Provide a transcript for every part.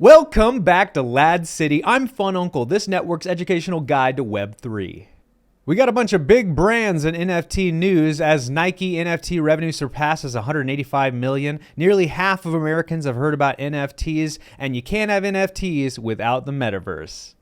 Welcome back to Ladz City. I'm Fununcle, this network's educational guide to Web3. We got a bunch of big brands in NFT news as Nike NFT revenue surpasses 185 million. Nearly half of Americans have heard about NFTs, and you can't have NFTs without the Metaverse.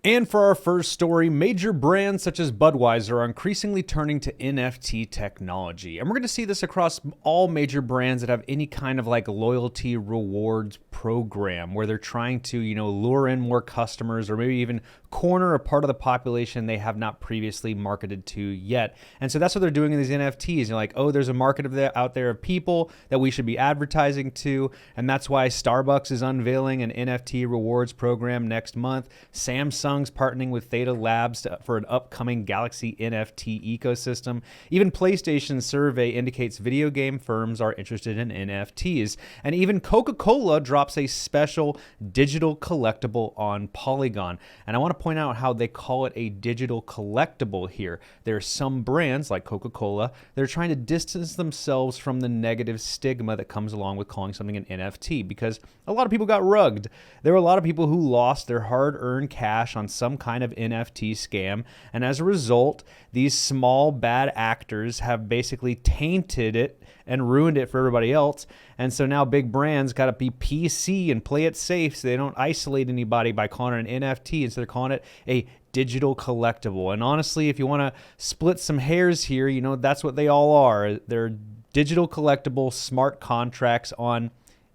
And for our first story, major brands such as Budweiser are increasingly turning to NFT technology. And we're going to see this across all major brands that have any kind of like loyalty rewards program where they're trying to, lure in more customers or maybe even corner a part of the population they have not previously marketed to yet. And so that's what they're doing in these NFTs. You're like, oh, there's a market out there of people that we should be advertising to. And that's why Starbucks is unveiling an NFT rewards program next month. Samsung's partnering with Theta Labs for an upcoming Galaxy NFT ecosystem. Even PlayStation's survey indicates video game firms are interested in NFTs. And even Coca-Cola drops a special digital collectible on Polygon. And I want to point out how they call it a digital collectible here. There are some brands like Coca-Cola that are trying to distance themselves from the negative stigma that comes along with calling something an NFT, because a lot of people got rugged. There were a lot of people who lost their hard-earned cash on some kind of NFT scam, and as a result, these small bad actors have basically tainted it and ruined it for everybody else. And so now big brands got to be PC and play it safe so they don't isolate anybody by calling it an NFT. And so they're calling it a digital collectible. And honestly, if you want to split some hairs here, that's what they all are. They're digital collectible smart contracts on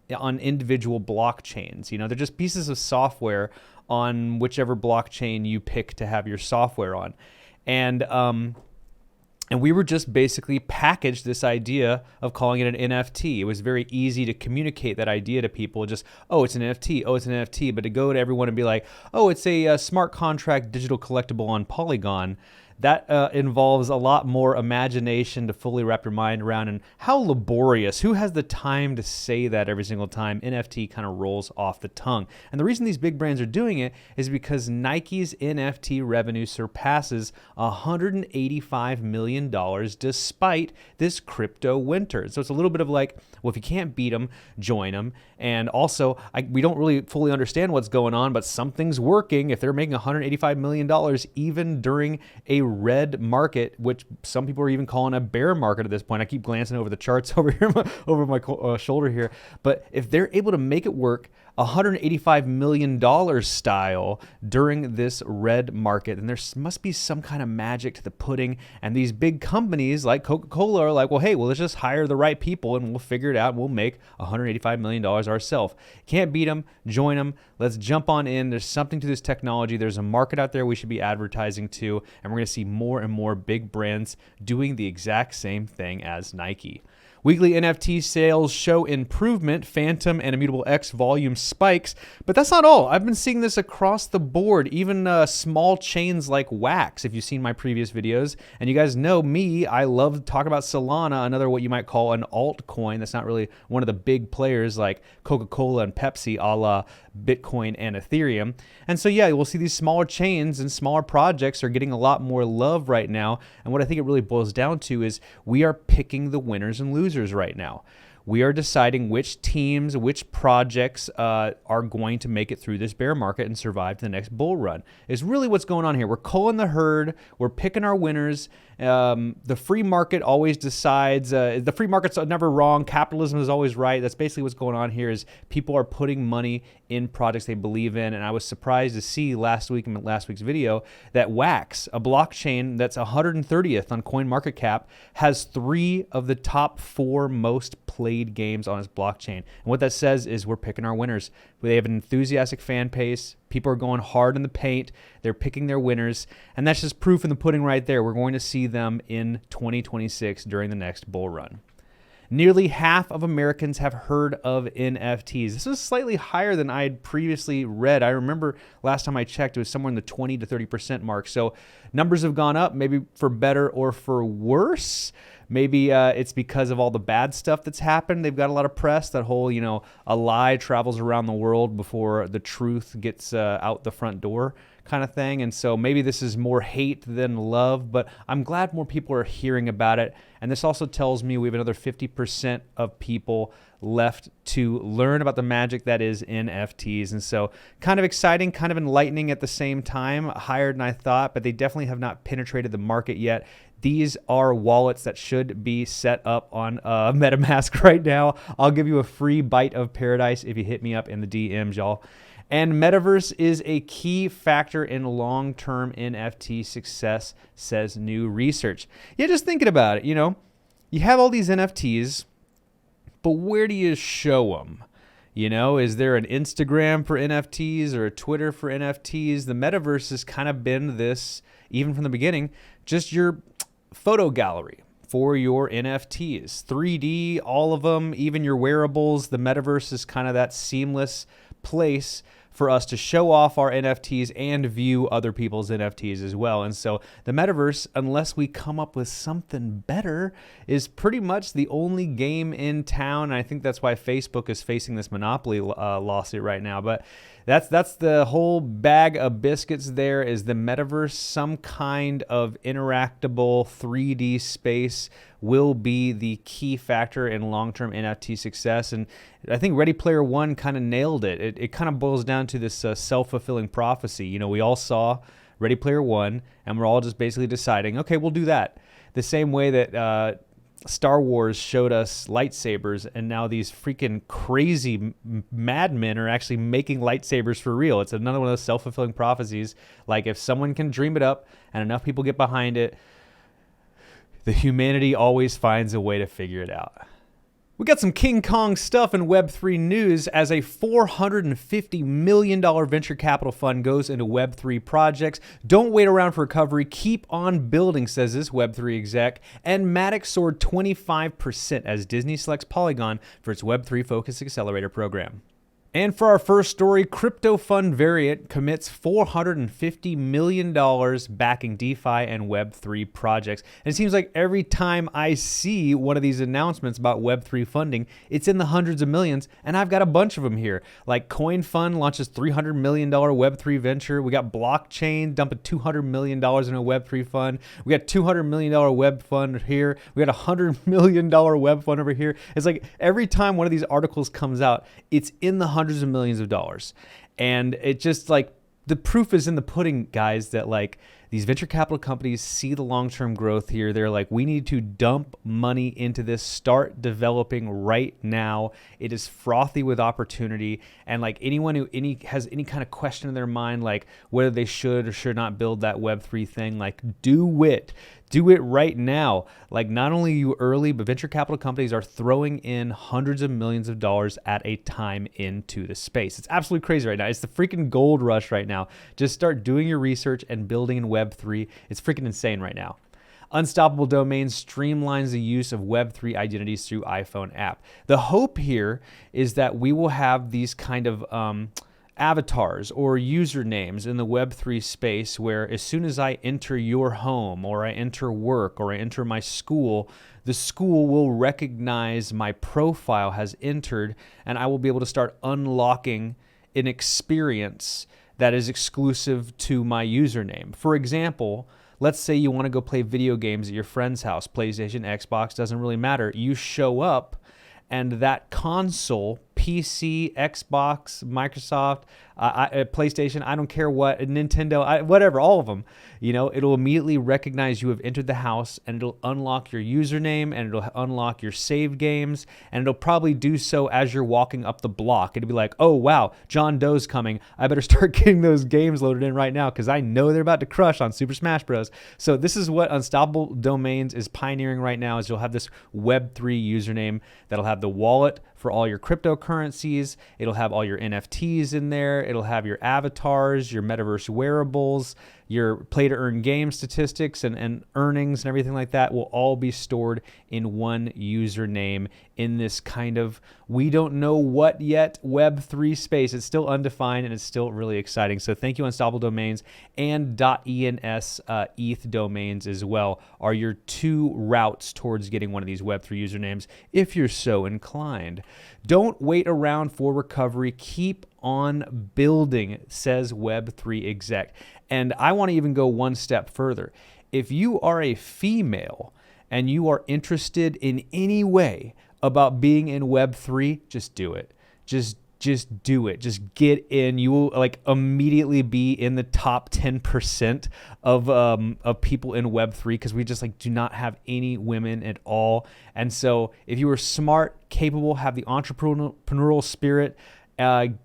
individual blockchains. They're just pieces of software on whichever blockchain you pick to have your software on. And we were just basically packaged this idea of calling it an NFT. It was very easy to communicate that idea to people. Just, oh, it's an NFT. Oh, it's an NFT. But to go to everyone and be like, oh, it's a smart contract digital collectible on Polygon, that involves a lot more imagination to fully wrap your mind around. And how laborious. Who has the time to say that every single time NFT kind of rolls off the tongue? And the reason these big brands are doing it is because Nike's NFT revenue surpasses $185 million despite this crypto winter. So it's a little bit of like, well, if you can't beat them, join them. And also, we don't really fully understand what's going on, but something's working. If they're making $185 million even during a red market, which some people are even calling a bear market at this point. I keep glancing over the charts over here, over my shoulder here. But if they're able to make it work $185 million style during this red market, then there must be some kind of magic to the pudding. And these big companies like Coca-Cola are like, well, hey, let's just hire the right people and we'll figure it out. We'll make $185 million ourselves. Can't beat them, join them. Let's jump on in. There's something to this technology. There's a market out there we should be advertising to. And we're going to see more and more big brands doing the exact same thing as Nike. Weekly NFT sales show improvement. Fantom and Immutable X volume spikes. But that's not all. I've been seeing this across the board, even small chains like Wax, if you've seen my previous videos. And you guys know me, I love to talk about Solana, another what you might call an altcoin. That's not really one of the big players like Coca-Cola and Pepsi, a la Bitcoin and Ethereum. And so, yeah, we'll see these smaller chains and smaller projects are getting a lot more love right now. And what I think it really boils down to is we are picking the winners and losers right now. We are deciding which teams, which projects are going to make it through this bear market and survive to the next bull run. Is really what's going on here. We're culling the herd. We're picking our winners. The free market always decides. The free market's never wrong. Capitalism is always right. That's basically what's going on here is people are putting money in projects they believe in. And I was surprised to see last week in last week's video that Wax, a blockchain that's 130th on CoinMarketCap, has 3 of the top 4 most played games on its blockchain. And what that says is we're picking our winners. They have an enthusiastic fan base. People are going hard in the paint. They're picking their winners. And that's just proof in the pudding right there. We're going to see them in 2026 during the next bull run. Nearly half of Americans have heard of NFTs. This is slightly higher than I had previously read. I remember last time I checked, it was somewhere in the 20 to 30% mark. So numbers have gone up, maybe for better or for worse. Maybe it's because of all the bad stuff that's happened. They've got a lot of press. That whole, a lie travels around the world before the truth gets out the front door kind of thing. And so maybe this is more hate than love, but I'm glad more people are hearing about it. And this also tells me we have another 50% of people left to learn about the magic that is NFTs. And so kind of exciting, kind of enlightening at the same time, higher than I thought, but they definitely have not penetrated the market yet. These are wallets that should be set up on MetaMask right now. I'll give you a free bite of paradise if you hit me up in the DMs, y'all. And Metaverse is a key factor in long-term NFT success, says new research. Yeah, just thinking about it, you have all these NFTs, but where do you show them? Is there an Instagram for NFTs or a Twitter for NFTs? The Metaverse has kind of been this, even from the beginning, just your photo gallery for your NFTs. 3D, all of them, even your wearables. The Metaverse is kind of that seamless place for us to show off our NFTs and view other people's NFTs as well. And so the Metaverse, unless we come up with something better, is pretty much the only game in town. And I think that's why Facebook is facing this monopoly lawsuit right now. But that's the whole bag of biscuits there, is the Metaverse. Some kind of interactable 3D space will be the key factor in long-term NFT success. And I think Ready Player One kind of nailed it. It kind of boils down to this self-fulfilling prophecy. We all saw Ready Player One, and we're all just basically deciding, okay, we'll do that. The same way that Star Wars showed us lightsabers, and now these freaking crazy madmen are actually making lightsabers for real. It's another one of those self-fulfilling prophecies. Like, if someone can dream it up and enough people get behind it, the humanity always finds a way to figure it out. We got some King Kong stuff in Web3 news as a $450 million venture capital fund goes into Web3 projects. Don't wait around for recovery. Keep on building, says this Web3 exec. And MATIC soared 25% as Disney selects Polygon for its Web3 Focus Accelerator program. And for our first story, crypto fund Variant commits $450 million backing DeFi and Web3 projects. And it seems like every time I see one of these announcements about Web3 funding, it's in the hundreds of millions, and I've got a bunch of them here. Like CoinFund launches $300 million Web3 venture. We got Blockchain dumping $200 million in a Web3 fund. We got $200 million web fund here. We got $100 million web fund over here. It's like every time one of these articles comes out, it's in the hundreds of millions of dollars. And it just, like, the proof is in the pudding, guys, that like these venture capital companies see the long-term growth here. They're like, we need to dump money into this, start developing right now. It is frothy with opportunity. And like anyone who has any kind of question in their mind, like whether they should or should not build that Web3 thing, like do it. Do it right now. Like, not only are you early, but venture capital companies are throwing in hundreds of millions of dollars at a time into the space. It's absolutely crazy right now. It's the freaking gold rush right now. Just start doing your research and building in Web3. It's freaking insane right now. Unstoppable Domains streamlines the use of Web3 identities through iPhone app. The hope here is that we will have these kind of avatars or usernames in the Web3 space where as soon as I enter your home or I enter work or I enter my school, the school will recognize my profile has entered, and I will be able to start unlocking an experience that is exclusive to my username. For example, let's say you want to go play video games at your friend's house, PlayStation, Xbox, doesn't really matter. You show up and that console, PC, Xbox, Microsoft, PlayStation, I don't care what, Nintendo, whatever, all of them, it'll immediately recognize you have entered the house, and it'll unlock your username, and it'll unlock your saved games, and it'll probably do so as you're walking up the block. It'll be like, oh, wow, John Doe's coming. I better start getting those games loaded in right now because I know they're about to crush on Super Smash Bros. So this is what Unstoppable Domains is pioneering right now, is you'll have this Web3 username that'll have the wallet for all your cryptocurrencies. It'll have all your NFTs in there. It'll have your avatars, your metaverse wearables, your play to earn game statistics and earnings and everything like that will all be stored in one username in this kind of, we don't know what yet, Web3 space. It's still undefined and it's still really exciting. So thank you, Unstoppable Domains, and .ens ETH domains as well are your two routes towards getting one of these Web3 usernames if you're so inclined. Don't wait around for recovery. Keep on building, says Web3 exec. And I want to even go one step further. If you are a female and you are interested in any way about being in Web3, just do it. Just do it. Just get in. You will like immediately be in the top 10% of people in Web3 because we just like do not have any women at all. And so if you are smart, capable, have the entrepreneurial spirit,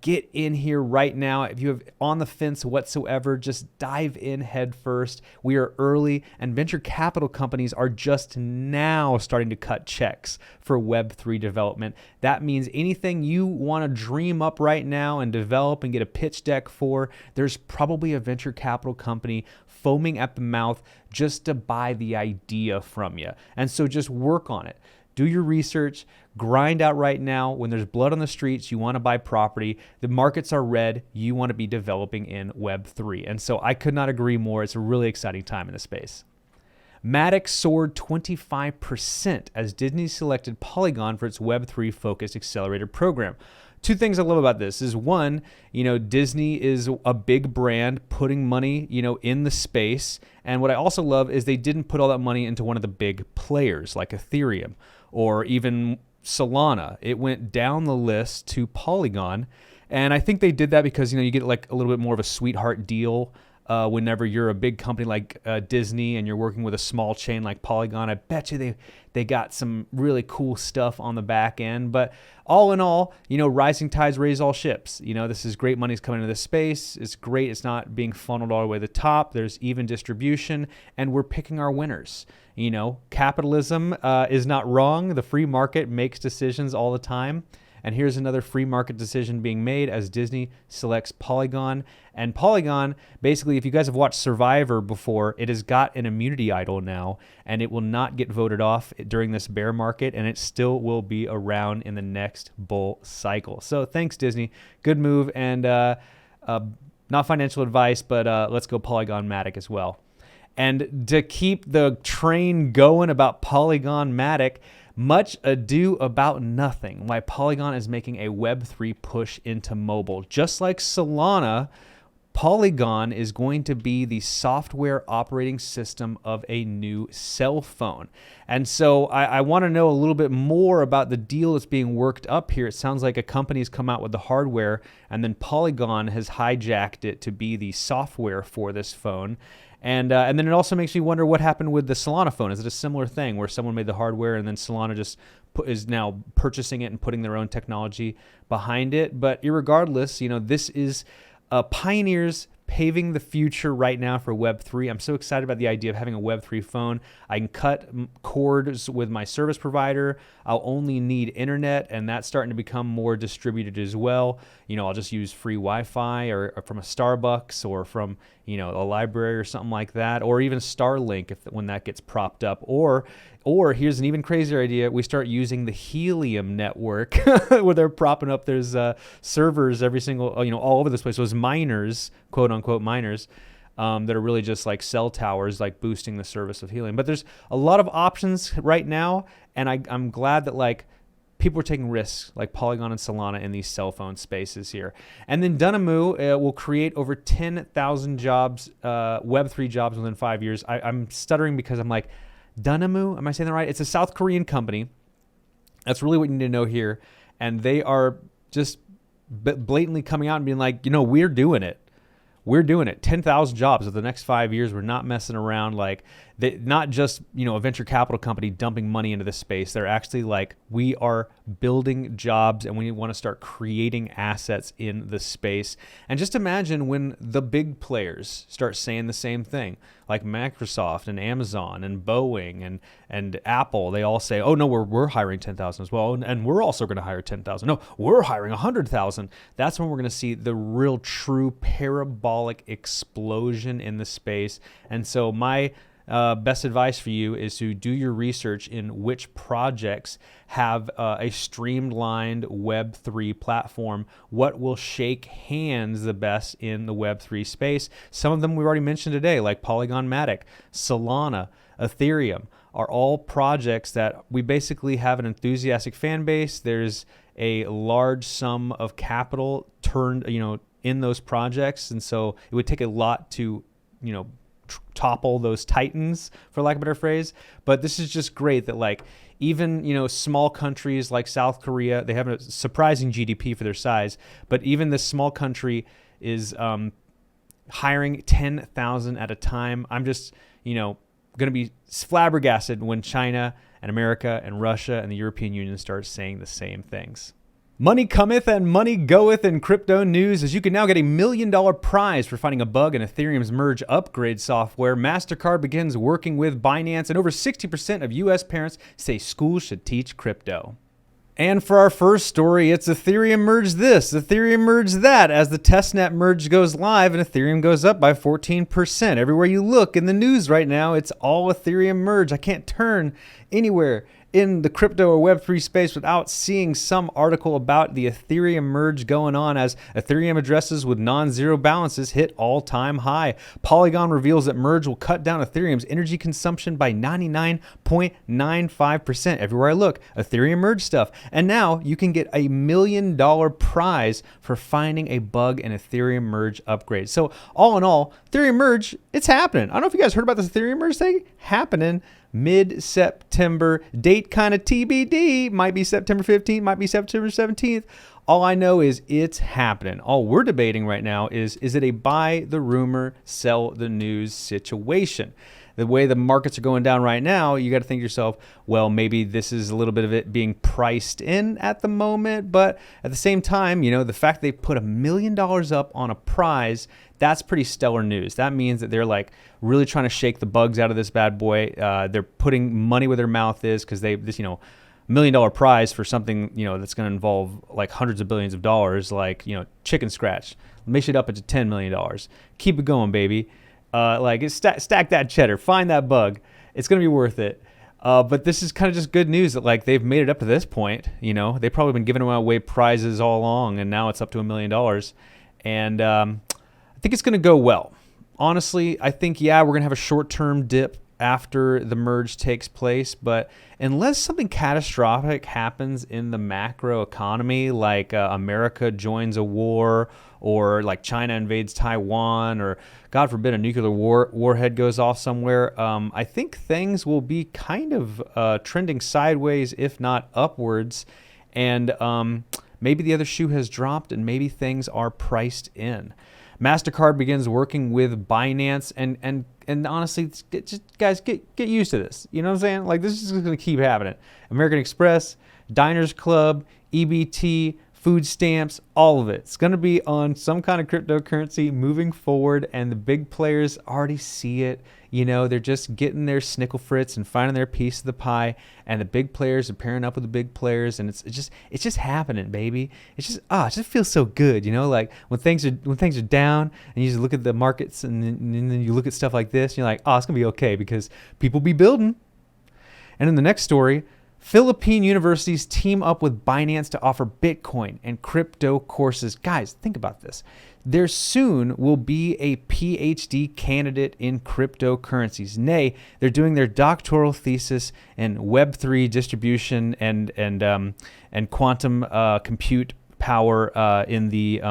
get in here right now. If you have on the fence whatsoever, just dive in head first. We are early, and venture capital companies are just now starting to cut checks for Web3 development. That means anything you want to dream up right now and develop and get a pitch deck for, there's probably a venture capital company foaming at the mouth just to buy the idea from you. And so just work on it. Do your research, grind out right now. When there's blood on the streets, you want to buy property. The markets are red. You want to be developing in Web3. And so I could not agree more. It's a really exciting time in the space. MATIC soared 25% as Disney selected Polygon for its Web3 focused accelerator program. Two things I love about this is one, Disney is a big brand putting money, in the space. And what I also love is they didn't put all that money into one of the big players like Ethereum or even Solana. It went down the list to Polygon. And I think they did that because, you get like a little bit more of a sweetheart deal whenever you're a big company like Disney and you're working with a small chain like Polygon. I bet you they got some really cool stuff on the back end. But all in all, rising tides raise all ships. This is great money's coming into this space. It's great. It's not being funneled all the way to the top. There's even distribution, and we're picking our winners. Capitalism is not wrong. The free market makes decisions all the time. And here's another free market decision being made as Disney selects Polygon. And Polygon, basically, if you guys have watched Survivor before, it has got an immunity idol now, and it will not get voted off during this bear market, and it still will be around in the next bull cycle. So thanks, Disney. Good move, and not financial advice, but let's go Polygon MATIC as well. And to keep the train going about Polygon MATIC, much ado about nothing, why Polygon is making a Web3 push into mobile. Just like Solana, Polygon is going to be the software operating system of a new cell phone. And so I want to know a little bit more about the deal that's being worked up here. It sounds like a company's come out with the hardware, and then Polygon has hijacked it to be the software for this phone. And then it also makes me wonder what happened with the Solana phone. Is it a similar thing where someone made the hardware and then Solana just is now purchasing it and putting their own technology behind it? But irregardless, this is pioneers paving the future right now for Web3. I'm so excited about the idea of having a Web3 phone. I can cut cords with my service provider. I'll only need internet, and that's starting to become more distributed as well. I'll just use free Wi-Fi or from a Starbucks or from, a library or something like that, or even Starlink when that gets propped up. Or here's an even crazier idea. We start using the Helium network where they're propping up. There's servers every single, all over this place. Those miners, quote unquote miners, that are really just like cell towers, like boosting the service of Helium. But there's a lot of options right now. And I'm glad that people are taking risks like Polygon and Solana in these cell phone spaces here. And then Dunamu will create over 10,000 jobs, Web3 jobs within 5 years. I'm stuttering because I'm like, Dunamu, am I saying that right? It's a South Korean company. That's really what you need to know here. And they are just blatantly coming out and being like, we're doing it. we're doing it. 10,000 jobs over the next 5 years. We're not messing around. Like, not just, a venture capital company dumping money into this space. They're actually like, we are building jobs and we want to start creating assets in the space. And just imagine when the big players start saying the same thing, like Microsoft and Amazon and Boeing and Apple. They all say, oh no, we're hiring 10,000 as well. And we're also going to hire 10,000. No, we're hiring 100,000. That's when we're going to see the real true parabolic explosion in the space. And so my best advice for you is to do your research in which projects have a streamlined Web3 platform. What will shake hands the best in the Web3 space? Some of them we've already mentioned today, like Polygon, MATIC, Solana, Ethereum, are all projects that we basically have an enthusiastic fan base. There's a large sum of capital turned, in those projects, and so it would take a lot to, topple those titans, for lack of a better phrase. But this is just great that, like, even small countries like South Korea, they have a surprising GDP for their size, but even this small country is hiring 10,000 at a time. I'm just going to be flabbergasted when China and America and Russia and the European Union start saying the same things. Money cometh and money goeth in crypto news, as you can now get $1 million prize for finding a bug in Ethereum's merge upgrade software. MasterCard begins working with Binance, and over 60% of U.S. parents say schools should teach crypto. And for our first story, it's Ethereum merge this, Ethereum merge that, as the testnet merge goes live and Ethereum goes up by 14%. Everywhere you look in the news right now, it's all Ethereum merge. I can't turn anywhere in the crypto or Web3 space without seeing some article about the Ethereum merge going on, as Ethereum addresses with non-zero balances hit all-time high. Polygon reveals that merge will cut down Ethereum's energy consumption by 99.95%. Everywhere I look, Ethereum merge stuff. And now you can get $1 million prize for finding a bug in Ethereum merge upgrade. So all in all, Ethereum merge, it's happening. I don't know if you guys heard about this Ethereum merge thing happening mid-September. Date kind of TBD. Might be September 15th, might be September 17th. All I know is it's happening. All we're debating right now is it a buy the rumor, sell the news situation? The way the markets are going down right now, you got to think to yourself, well, maybe this is a little bit of it being priced in at the moment. But at the same time, the fact they put $1 million up on a prize, that's pretty stellar news. That means that they're like really trying to shake the bugs out of this bad boy. They're putting money where their mouth is, because $1 million prize for something, that's going to involve like hundreds of billions of dollars, like, chicken scratch. Make it up into $10 million. Keep it going, baby. Stack that cheddar, find that bug. It's going to be worth it. But this is kind of just good news that, like, they've made it up to this point. They've probably been giving away prizes all along, and now it's up to $1 million. And I think it's going to go well. Honestly, I think, we're going to have a short-term dip after the merge takes place, but unless something catastrophic happens in the macro economy, like America joins a war, or like China invades Taiwan, or God forbid a nuclear warhead goes off somewhere, I think things will be kind of trending sideways, if not upwards, and maybe the other shoe has dropped and maybe things are priced in. MasterCard begins working with Binance, and honestly, guys, get used to this. You know what I'm saying? Like, this is going to keep happening. American Express, Diners Club, EBT, food stamps, all of it. It's going to be on some kind of cryptocurrency moving forward, and the big players already see it. They're just getting their snickle fritz and finding their piece of the pie, and the big players are pairing up with the big players, and it's just happening, baby. It just feels so good, like when things are down, and you just look at the markets, and then you look at stuff like this, and you're like, it's gonna be okay, because people be building. And in the next story, Philippine universities team up with Binance to offer Bitcoin and crypto courses. Guys, think about this. There soon will be a PhD candidate in cryptocurrencies. Nay, they're doing their doctoral thesis in Web3 distribution and quantum compute power in the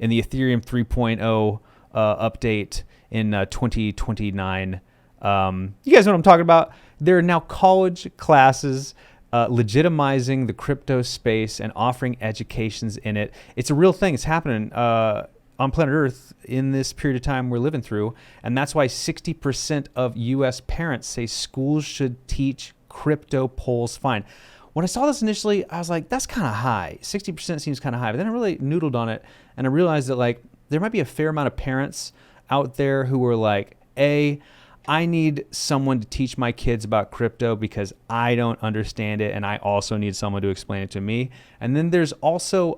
Ethereum 3.0 update in 2029. You guys know what I'm talking about? There are now college classes legitimizing the crypto space and offering educations in it. It's a real thing. It's happening on on planet Earth in this period of time we're living through. And that's why 60% of US parents say schools should teach crypto polls fine. When I saw this initially, I was like, that's kind of high. 60% seems kind of high. But then I really noodled on it, and I realized that like there might be a fair amount of parents out there who were like, I need someone to teach my kids about crypto because I don't understand it, and I also need someone to explain it to me. And then there's also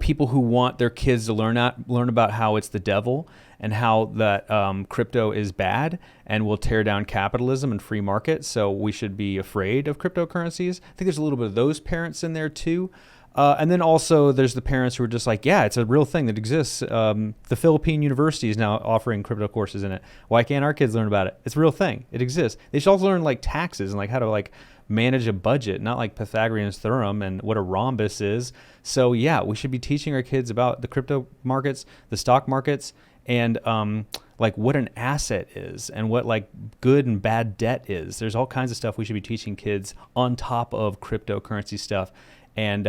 people who want their kids to learn about how it's the devil and how that crypto is bad and will tear down capitalism and free market. So we should be afraid of cryptocurrencies. I think there's a little bit of those parents in there too. And then also there's the parents who are just like, yeah, it's a real thing that exists. The Philippine University is now offering crypto courses in it. Why can't our kids learn about it? It's a real thing. It exists. They should also learn like taxes and like how to like manage a budget, not like Pythagorean's theorem and what a rhombus is. So yeah, we should be teaching our kids about the crypto markets, the stock markets, and like what an asset is and what like good and bad debt is. There's all kinds of stuff we should be teaching kids on top of cryptocurrency stuff. And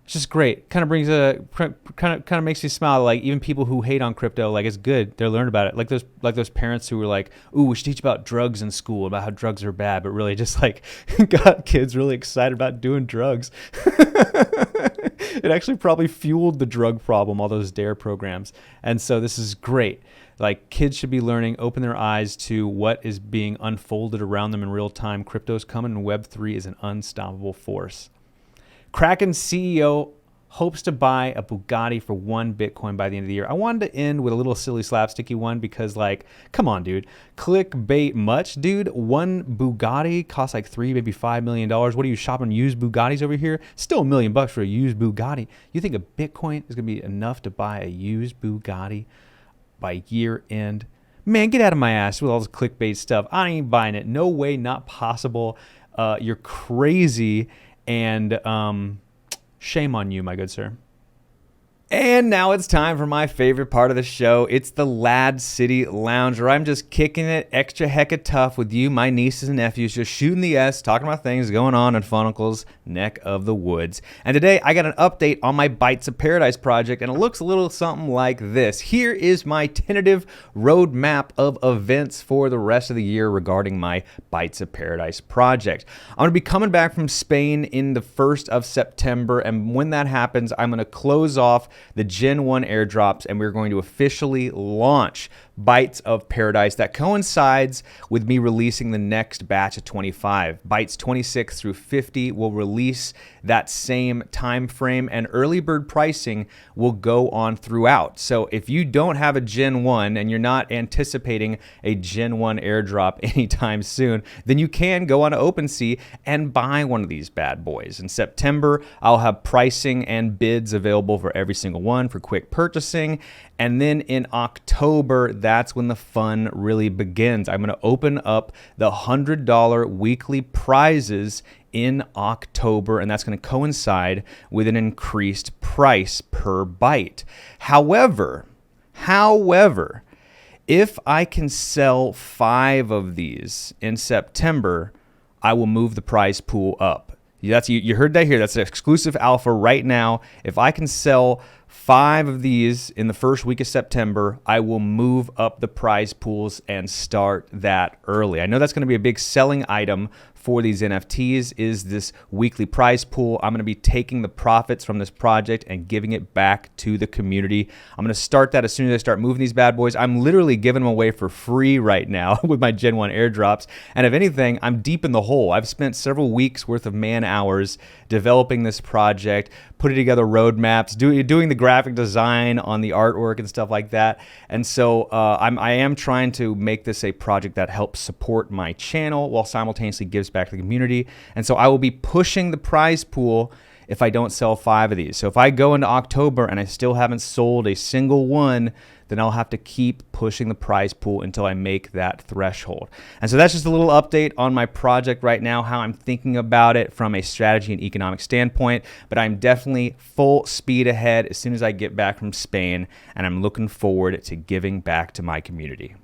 it's just great. Kind of makes me smile. Like even people who hate on crypto, like it's good. They're learning about it. Like those parents who were like, "Ooh, we should teach about drugs in school, about how drugs are bad," but really just like got kids really excited about doing drugs. It actually probably fueled the drug problem, all those DARE programs. And so this is great. Like kids should be learning, open their eyes to what is being unfolded around them in real time. Crypto's coming, and Web3 is an unstoppable force. Kraken CEO hopes to buy a Bugatti for 1 Bitcoin by the end of the year. I wanted to end with a little silly slapsticky one because, like, come on, dude. Clickbait much, dude? One Bugatti costs like $3, maybe $5 million. What are you shopping used Bugattis over here? Still $1 million for a used Bugatti. You think a Bitcoin is going to be enough to buy a used Bugatti by year end? Man, get out of my ass with all this clickbait stuff. I ain't buying it. No way, not possible. You're crazy. And shame on you, my good sir. And now it's time for my favorite part of the show. It's the Ladz Lounge, where I'm just kicking it extra hecka tough with you, my nieces and nephews, just shooting the S, talking about things going on in Fununcle's neck of the woods. And today I got an update on my Bites of Paradise project, and it looks a little something like this. Here is my tentative roadmap of events for the rest of the year regarding my Bites of Paradise project. I'm going to be coming back from Spain in the 1st of September, and when that happens, I'm going to close off the Gen 1 airdrops, and we're going to officially launch Bites of Paradise. That coincides with me releasing the next batch of 25. Bites 26 through 50 will release that same time frame, and early bird pricing will go on throughout. So if you don't have a Gen 1 and you're not anticipating a Gen 1 airdrop anytime soon, then you can go on to OpenSea and buy one of these bad boys. In September, I'll have pricing and bids available for every single one for quick purchasing. And then in October, that's when the fun really begins. I'm going to open up the $100 weekly prizes in October, and that's going to coincide with an increased price per byte. However, if I can sell 5 of these in September, I will move the prize pool up. You heard that here. That's an exclusive alpha right now. If I can sell 5 of these in the first week of September, I will move up the prize pools and start that early. I know that's going to be a big selling item for these NFTs, is this weekly prize pool. I'm going to be taking the profits from this project and giving it back to the community. I'm going to start that as soon as I start moving these bad boys. I'm literally giving them away for free right now with my Gen 1 airdrops. And if anything, I'm deep in the hole. I've spent several weeks worth of man hours developing this project, putting together roadmaps, doing the graphic design on the artwork and stuff like that. And so I am trying to make this a project that helps support my channel while simultaneously gives back to the community. And so I will be pushing the prize pool if I don't sell 5 of these. So if I go into October and I still haven't sold a single one, then I'll have to keep pushing the prize pool until I make that threshold. And so that's just a little update on my project right now, how I'm thinking about it from a strategy and economic standpoint. But I'm definitely full speed ahead as soon as I get back from Spain, and I'm looking forward to giving back to my community.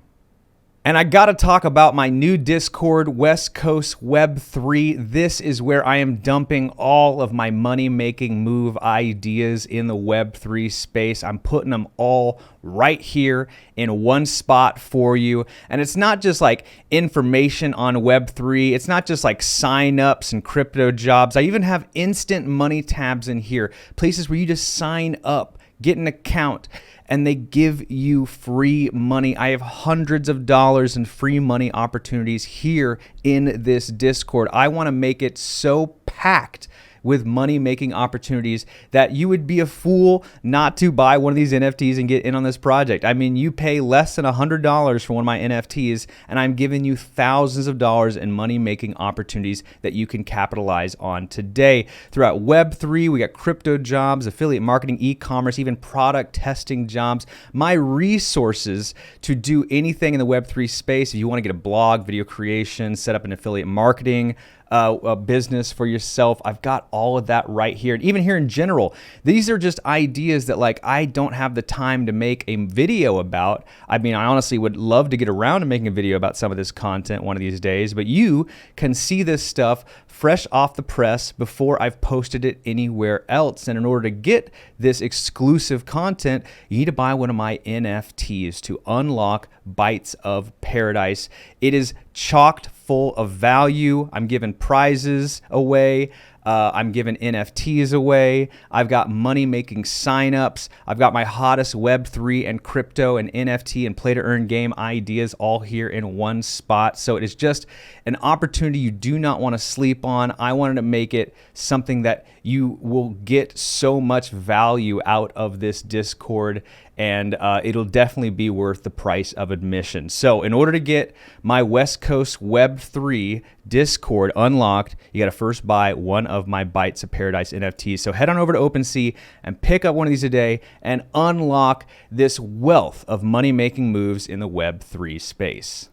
And I gotta talk about my new Discord, West Coast Web3. This is where I am dumping all of my money-making move ideas in the Web3 space. I'm putting them all right here in one spot for you. And it's not just like information on Web3. It's not just like sign-ups and crypto jobs. I even have instant money tabs in here, places where you just sign up, get an account, and they give you free money. I have hundreds of dollars in free money opportunities here in this Discord. I want to make it so packed with money-making opportunities that you would be a fool not to buy one of these NFTs and get in on this project. I mean, you pay less than $100 for one of my NFTs, and I'm giving you thousands of dollars in money-making opportunities that you can capitalize on today. Throughout Web3, we got crypto jobs, affiliate marketing, e-commerce, even product testing jobs. My resources to do anything in the Web3 space, if you want to get a blog, video creation, set up an affiliate marketing, a business for yourself, I've got all of that right here. And even here in general, these are just ideas that like I don't have the time to make a video about. I mean, I honestly would love to get around to making a video about some of this content one of these days, but you can see this stuff fresh off the press before I've posted it anywhere else. And in order to get this exclusive content, you need to buy one of my NFTs to unlock Bytes of Paradise. It is chocked full of value. I'm giving prizes away. I'm giving NFTs away. I've got money-making signups. I've got my hottest Web3 and crypto and NFT and play-to-earn game ideas all here in one spot. So it is just an opportunity you do not want to sleep on. I wanted to make it something that you will get so much value out of this Discord, and it'll definitely be worth the price of admission. So in order to get my West Coast Web3 Discord unlocked, you got to first buy one of my Bytes of Paradise NFTs. So head on over to OpenSea and pick up one of these today and unlock this wealth of money-making moves in the Web3 space.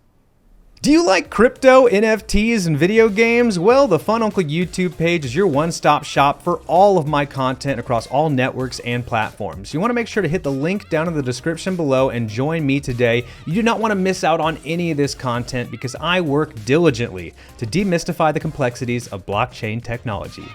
Do you like crypto, NFTs, and video games? Well, the Fununcle YouTube page is your one-stop shop for all of my content across all networks and platforms. You want to make sure to hit the link down in the description below and join me today. You do not want to miss out on any of this content because I work diligently to demystify the complexities of blockchain technology.